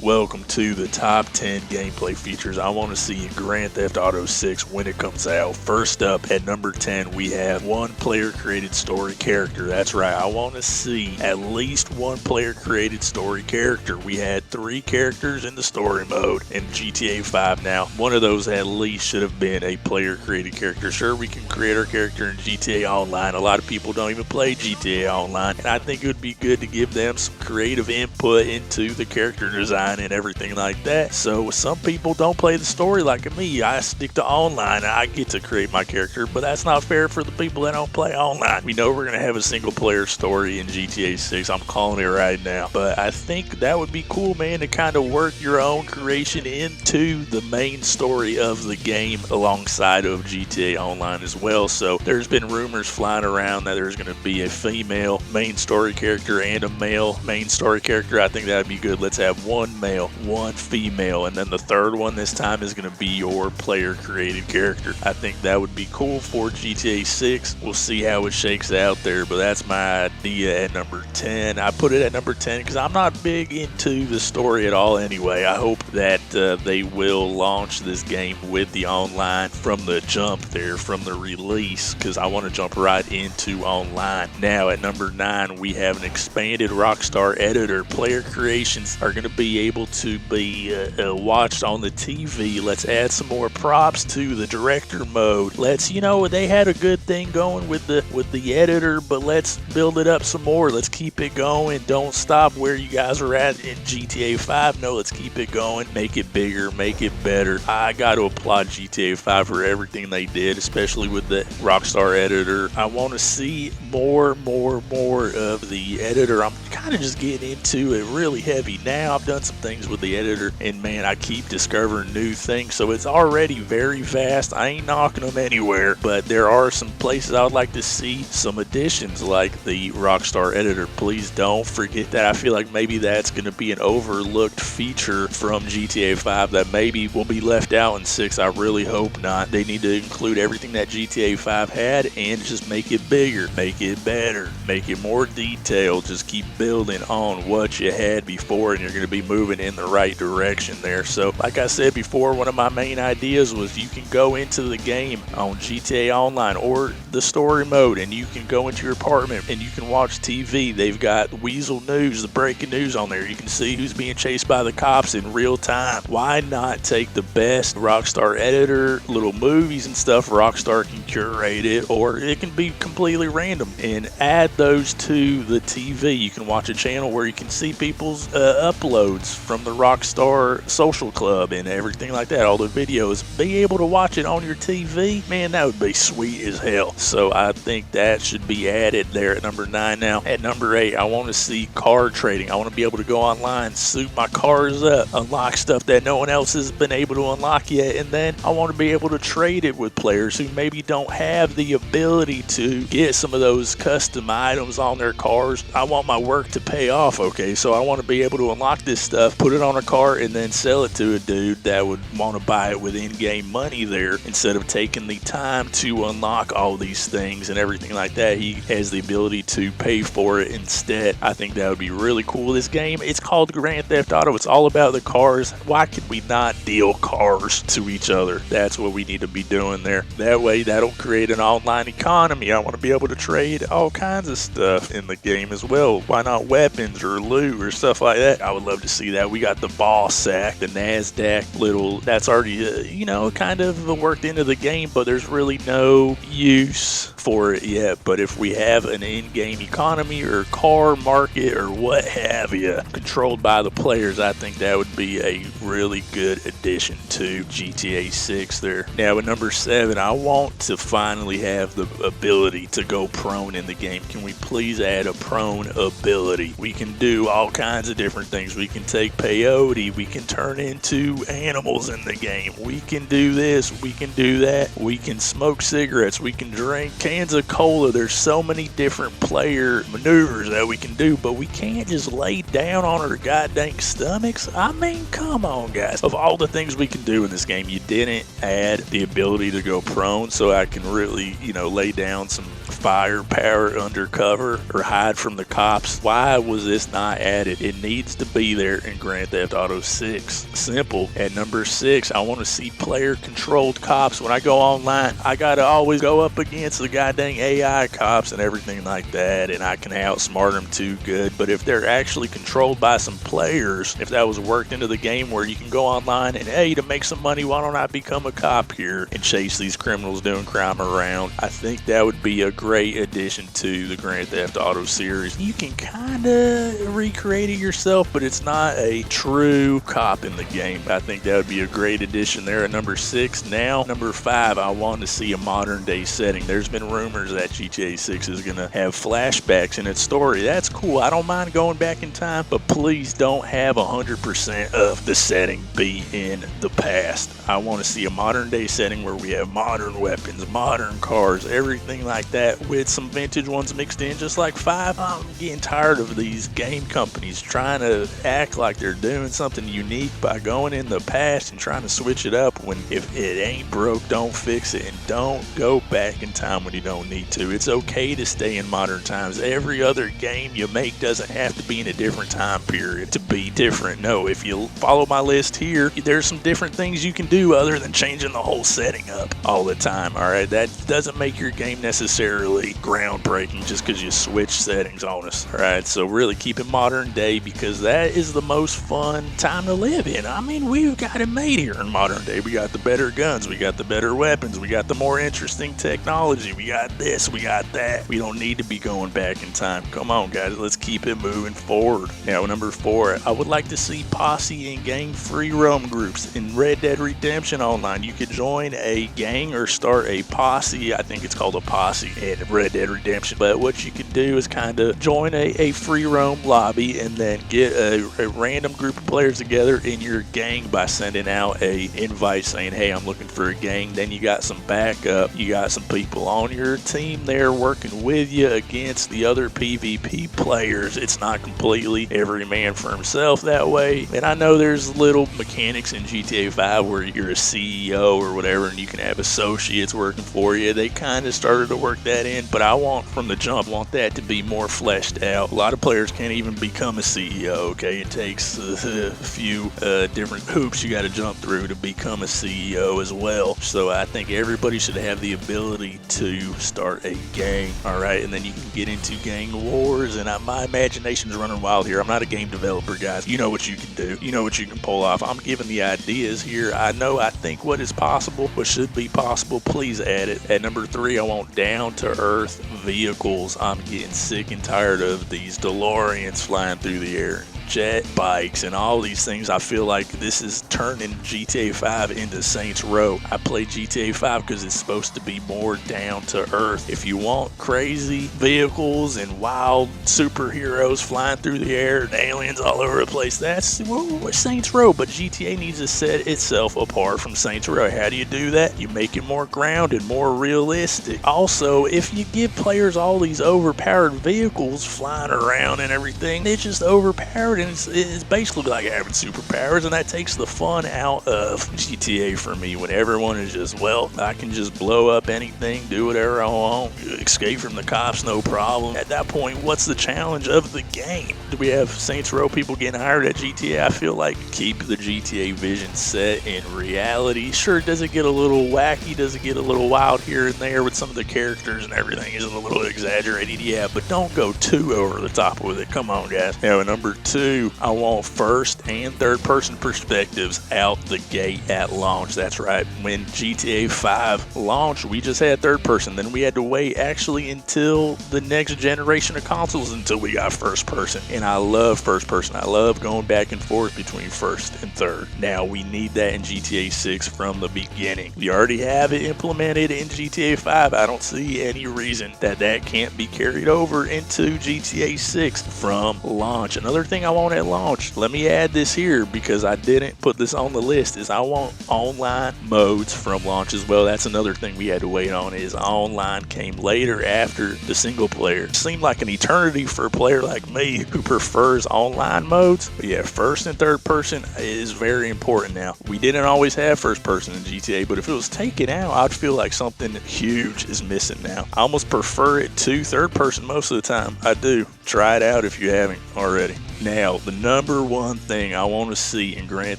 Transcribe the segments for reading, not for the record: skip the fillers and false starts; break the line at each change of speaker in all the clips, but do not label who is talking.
Welcome to the top 10 gameplay features I want to see in Grand Theft Auto 6 when it comes out. First up, at number 10, we have one player created story character. That's right, I want to see at least one player created story character. We had 3 characters in the story mode in GTA 5 now. One of those at least should have been a player created character. Sure, we can create our character in GTA Online. A lot of people don't even play GTA Online, and I think it would be good to give them some creative input into the character design and everything like that. So some people don't play the story like me. I stick to online. I get to create my character, but that's not fair for the people that don't play online. We know we're going to have a single player story in GTA 6. I'm calling it right now. But I think that would be cool, man, to kind of work your own creation into the main story of the game alongside of GTA Online as well. So there's been rumors flying around that there's going to be a female main story character and a male main story character. I think that'd be good. Let's have one male, one female, and then the third one this time is going to be your player created character. I think that would be cool for GTA 6. We'll see how it shakes out there, but that's my idea at number 10. I put it at number 10 because I'm not big into the story at all anyway. I hope that they will launch this game with the online from the jump there, from the release, because I want to jump right into online. Now at number 9, we have an expanded Rockstar editor. Player creations are going to be able to be watched on the TV. Let's add some more props to the director mode. Let's, they had a good thing going with the editor, but let's build it up some more. Let's keep it going. Don't stop where you guys are at in GTA 5. No, let's keep it going. Make it bigger, make it better. I got to applaud GTA 5 for everything they did, especially with the Rockstar editor. I want to see more of the editor. I'm kind of just getting into it really heavy now. I've done some things with the editor, and man, I keep discovering new things, so it's already very fast. I ain't knocking them anywhere, but there are some places I would like to see some additions like the Rockstar editor. Please don't forget that. I feel like maybe that's going to be an overlooked feature from GTA 5 that maybe will be left out in 6. I really hope not. They need to include everything that GTA 5 had and just make it bigger, make it better, make it more detailed. Just keep building on what you had before, and you're going to be moving in the right direction there. So like I said before, one of my main ideas was you can go into the game on GTA Online or the story mode, and you can go into your apartment and you can watch TV. They've got Weasel News, the breaking news on there. You can see who's being chased by the cops in real time. Why not take the best Rockstar editor, little movies and stuff? Rockstar can curate it, or it can be completely random, and add those to the TV. You can watch a channel where you can see people's uploads from the Rockstar social club and everything like that, all the videos. Be able to watch it on your TV, man, that would be sweet as hell. So I think that should be added there at number 9. Now at number 8, I want to see car trading. I want to be able to go online, suit my cars up, unlock stuff that no one else has been able to unlock yet, and then I want to be able to trade it with players who maybe don't have the ability to get some of those custom items on their cars. I want my work to pay off, okay? So I want to be able to unlock this stuff, put it on a car, and then sell it to a dude that would want to buy it with in-game money there. Instead of taking the time to unlock all these things and everything like that, he has the ability to pay for it instead. I think that would be really cool. This game, it's called Grand Theft Auto. It's all about the cars. Why could we not deal cars to each other? That's what we need to be doing there. That way, that'll create an online economy. I want to be able to trade all kinds of stuff in the game as well. Why not weapons or loot or stuff like that? I would love to see that. We got the ball sack, the NASDAQ little, that's already, kind of worked into the game, but there's really no use for it yet. But if we have an in-game economy or car market or what have you controlled by the players, I think that would be a really good addition to GTA 6 there. Now at number 7, I want to finally have the ability to go prone in the game. Can we please add a prone ability? We can do all kinds of different things. We can take peyote, we can turn into animals in the game, we can do this, we can do that, we can smoke cigarettes, we can drink cans of cola. There's so many different player maneuvers that we can do, but we can't just lay down on our goddamn stomachs. I mean, come on guys. Of all the things we can do in this game, you didn't add the ability to go prone, so I can really, lay down some firepower undercover or hide from the cops. Why was this not added? It needs to be there in Grand Theft Auto 6. Simple. At number 6, I want to see player-controlled cops. When I go online, I gotta always go up against the goddamn AI cops and everything like that, and I can outsmart them too good. But if they're actually controlled by some players, if that was worked into the game where you can go online and, hey, to make some money, why don't I become a cop here and chase these criminals doing crime around? I think that would be a great addition to the Grand Theft Auto series. You can kind of recreate it yourself, but it's not a true cop in the game. I think that would be a great addition there at number 6. Now, number 5, I want to see a modern day setting. There's been rumors that GTA 6 is going to have flashbacks in its story. That's cool. I don't mind going back in time, but please don't have 100% of the setting be in the past. I want to see a modern day setting where we have modern weapons, modern cars, everything like that, with some vintage ones mixed in, just like 5. I'm getting tired of these game companies trying to act like they're doing something unique by going in the past and trying to switch it up, when if it ain't broke, don't fix it, and don't go back in time when you don't need to. It's okay to stay in modern times. Every other game you make doesn't have to be in a different time period to be different. No, if you follow my list here, there's some different things you can do other than changing the whole setting up all the time. Alright, that doesn't make your game necessarily groundbreaking just because you switch settings on us. Alright, so really keep it modern day, because that is the most fun time to live in. I mean, we've got it made here in modern day. We got the better guns, we got the better weapons, we got the more interesting technology, we got this, we got that. We don't need to be going back in time. Come on, guys, let's keep it moving forward. Now, number 4, I would like to see Posse and gang free roam groups. In Red Dead Redemption Online, you could join a gang or start a posse. I think it's called a posse in Red Dead Redemption. But what you could do is kind of join a free roam lobby and then get a random group of players together in your gang by sending out a invite saying, hey, I'm looking for a gang. Then you got some backup. You got some people on your team there working with you against the other PvP players. It's not completely every man for himself that way. And I know there's little mechanics in GTA 5 where you're a CEO or whatever and you can have associates working for you. They kind of started to work that in, but I want from the jump, that to be more fleshed out. A lot of players can't even become a CEO, okay? It takes a few different hoops you got to jump through to become a CEO as well. So I think everybody should have the ability to start a gang, all right? And then you can get into gang wars, and my imagination's running wild here. I'm not a game developer, guys. You know what you can do. You know what you can pull off. I'm giving the ideas here. I think what is possible, what should be possible. Please add it. At number 3, I want down-to-earth vehicles. I'm getting sick and tired of these DeLoreans flying through the air, jet bikes, and all these things. I feel like this is turning GTA 5 into Saints Row. I play GTA 5 because it's supposed to be more down to earth. If you want crazy vehicles and wild superheroes flying through the air and aliens all over the place, that's Saints Row. But GTA needs to set itself apart from Saints Row. How do you do that? You make it more grounded, more realistic. Also, if you give players all these overpowered vehicles flying around and everything, it's just overpowered, and it's basically like having superpowers, and that takes the fun out of GTA for me, when everyone is just, well, I can just blow up anything, do whatever I want, escape from the cops, no problem. At that point, what's the challenge of the game? Do we have Saints Row people getting hired at GTA? I feel like keep the GTA vision set in reality. Sure, does it get a little wacky? Does it get a little wild here and there with some of the characters and everything? Is it a little exaggerated? Yeah, but don't go too over the top with it. Come on, guys. Now, number 2, I want first and third person perspectives out the gate at launch. That's right. When GTA 5 launched, we just had third person. Then we had to wait actually until the next generation of consoles until we got first person. And I love first person. I love going back and forth between first and third. Now, we need that in GTA 6 from the beginning. We already have it implemented in GTA 5. I don't see any reason that can't be carried over into GTA 6 from launch. Another thing I want at launch, let me add this here because I didn't put this on the list, is I want online modes from launch as well. That's another thing we had to wait on, is online came later after the single player. It seemed like an eternity for a player like me who prefers online modes. But yeah, first and third person is very important now. We didn't always have first person in GTA, but if it was taken out, I'd feel like something huge is missing now. I almost prefer it to third person most of the time. I do. Try it out if you haven't already. Now, the number one thing I want to see in Grand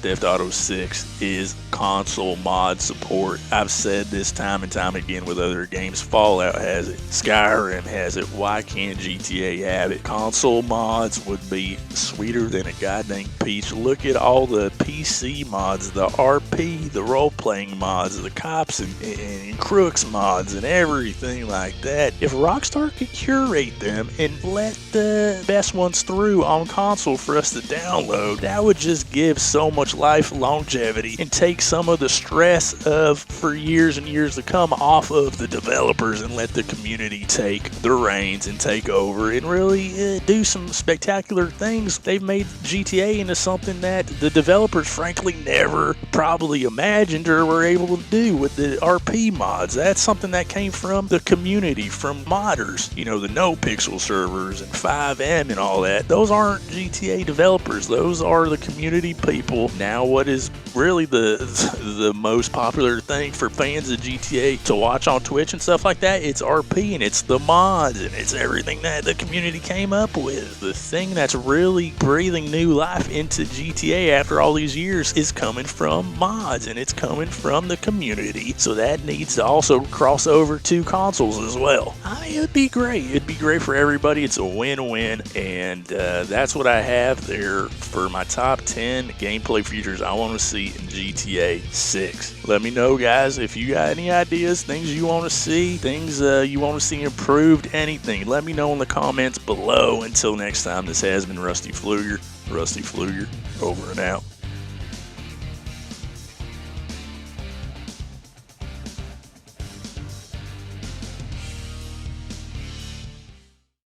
Theft Auto 6 is console mod support. I've said this time and time again with other games. Fallout has it. Skyrim has it. Why can't GTA have it? Console mods would be sweeter than a goddamn peach. Look at all the PC mods, the RP, the role-playing mods, the cops and crooks mods and everything like that. If Rockstar could curate them and let the best ones through on console for us to download, that would just give so much life longevity and take some of the stress of for years and years to come off of the developers and let the community take the reins and take over and really do some spectacular things. They've made GTA into something that the developers frankly never probably imagined or were able to do with the RP mods. That's something that came from the community, from modders, you know, the no pixel servers and 5M and all that. Those aren't GTA developers, those are the community people. Now what is really the most popular thing for fans of GTA to watch on Twitch and stuff like that, it's RP and it's the mods and it's everything that the community came up with. The thing that's really breathing new life into GTA after all these years is coming from mods and it's coming from the community. So that needs to also cross over to consoles as well. I mean, it'd be great. It'd be great for everybody. It's a win-win, and that's what I have there for my top 10 gameplay features I want to see in GTA 6. Let me know, guys, if you got any ideas, things you want to see, things you want to see improved, anything. Let me know in the comments below. Until next time, this has been Rusty Pfluger, over and out.